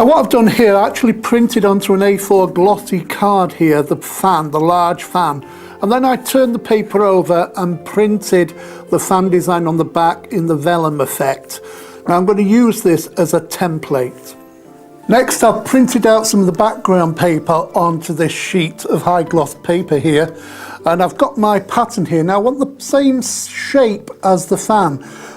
Now what I've done here, I actually printed onto an A4 glossy card here, the fan, the large fan. And then I turned the paper over and printed the fan design on the back in the vellum effect. Now I'm going to use this as a template. Next, I've printed out some of the background paper onto this sheet of high gloss paper here. And I've got my pattern here. Now I want the same shape as the fan,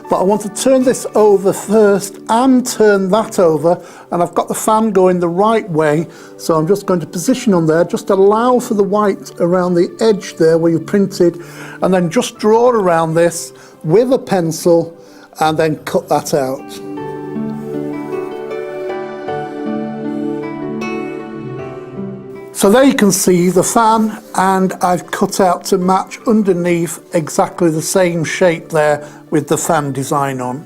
but I want to turn this over first and turn that over. And I've got the fan going the right way. So I'm just going to position on there, just allow for the white around the edge there where you printed, and then just draw around this with a pencil and then cut that out. So there you can see the fan, and I've cut out to match underneath exactly the same shape there with the fan design on.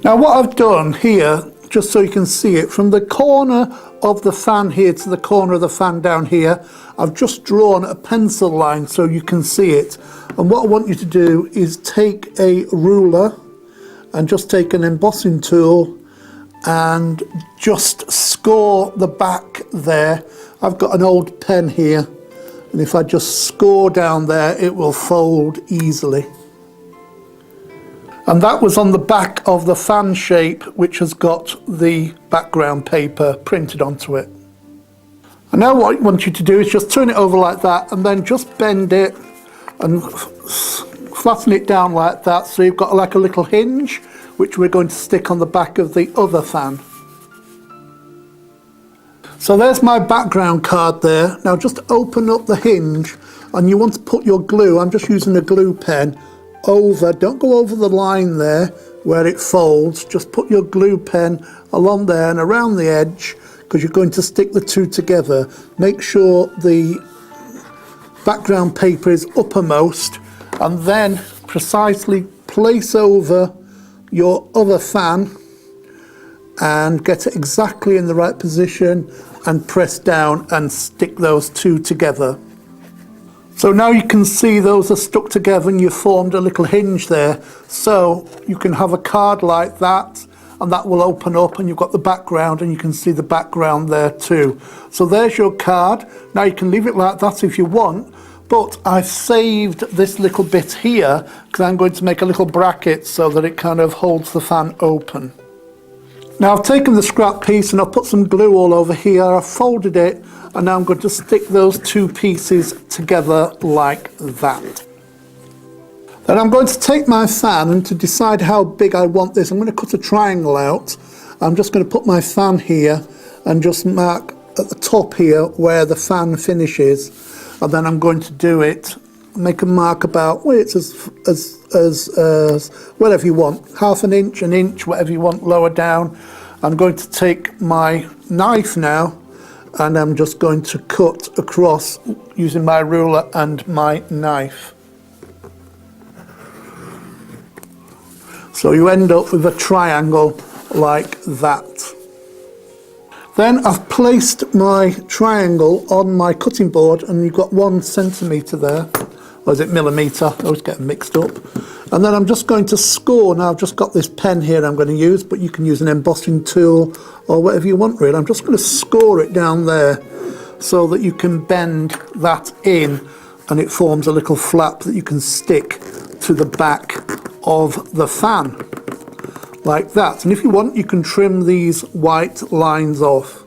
Now what I've done here, just so you can see it, from the corner of the fan here to the corner of the fan down here, I've just drawn a pencil line so you can see it. And what I want you to do is take a ruler and just take an embossing tool and just score the back there. I've got an old pen here, and if I just score down there, it will fold easily. And that was on the back of the fan shape, which has got the background paper printed onto it. And now what I want you to do is just turn it over like that, and then just bend it and flatten it down like that, so you've got like a little hinge which we're going to stick on the back of the other fan. So there's my background card there. Now just open up the hinge, and you want to put your glue, I'm just using a glue pen, over, don't go over the line there where it folds, just put your glue pen along there and around the edge, because you're going to stick the two together. Make sure the background paper is uppermost, and then precisely place over your other fan and get it exactly in the right position and press down and stick those two together. So now you can see those are stuck together and you've formed a little hinge there. So you can have a card like that, and that will open up, and you've got the background, and you can see the background there too. So there's your card. Now you can leave it like that if you want, but I've saved this little bit here because I'm going to make a little bracket so that it kind of holds the fan open. Now I've taken the scrap piece and I've put some glue all over here, I've folded it, and now I'm going to stick those two pieces together like that. Then I'm going to take my fan, and to decide how big I want this, I'm going to cut a triangle out. I'm just going to put my fan here and just mark at the top here where the fan finishes, and then I'm going to do it, make a mark about, well, it's as whatever you want, half an inch, whatever you want, lower down. I'm going to take my knife now, and I'm just going to cut across using my ruler and my knife. So you end up with a triangle like that. Then I've placed my triangle on my cutting board, and you've got 1 centimetre there, or is it millimetre? I always get them mixed up. And then I'm just going to score. Now I've just got this pen here I'm going to use, but you can use an embossing tool or whatever you want really. I'm just going to score it down there so that you can bend that in, and it forms a little flap that you can stick to the back of the fan like that. And if you want, you can trim these white lines off,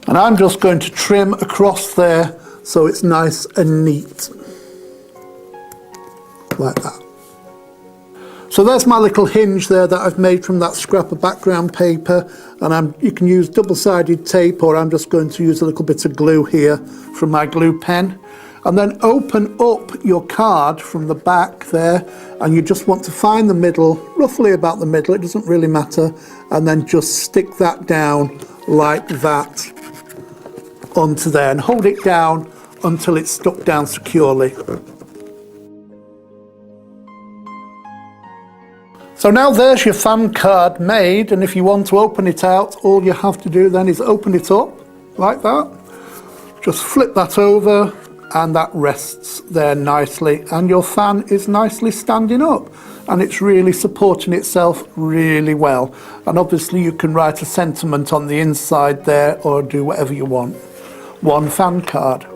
and I'm just going to trim across there so it's nice and neat like that. So there's my little hinge there that I've made from that scrap of background paper, and you can use double-sided tape, or I'm just going to use a little bit of glue here from my glue pen. And then open up your card from the back there, and you just want to find the middle, roughly about the middle, it doesn't really matter, and then just stick that down like that onto there, and hold it down until it's stuck down securely. So now there's your fan card made, and if you want to open it out, all you have to do then is open it up like that. Just flip that over, and that rests there nicely, and your fan is nicely standing up, and it's really supporting itself really well. And obviously you can write a sentiment on the inside there or do whatever you want. One fan card.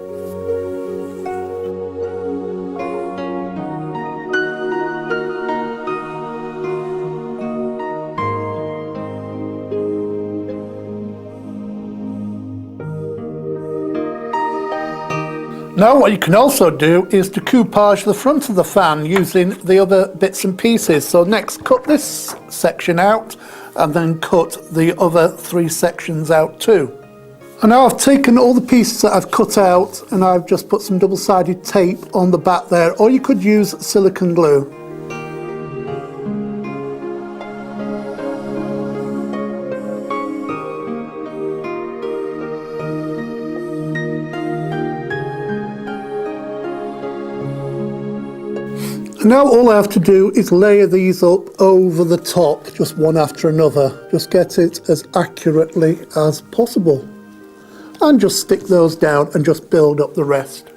Now what you can also do is decoupage the front of the fan using the other bits and pieces. So next cut this section out and then cut the other 3 sections out too. And now I've taken all the pieces that I've cut out and I've just put some double-sided tape on the back there, or you could use silicone glue. Now all I have to do is layer these up over the top, just one after another. Just get it as accurately as possible. And just stick those down and just build up the rest.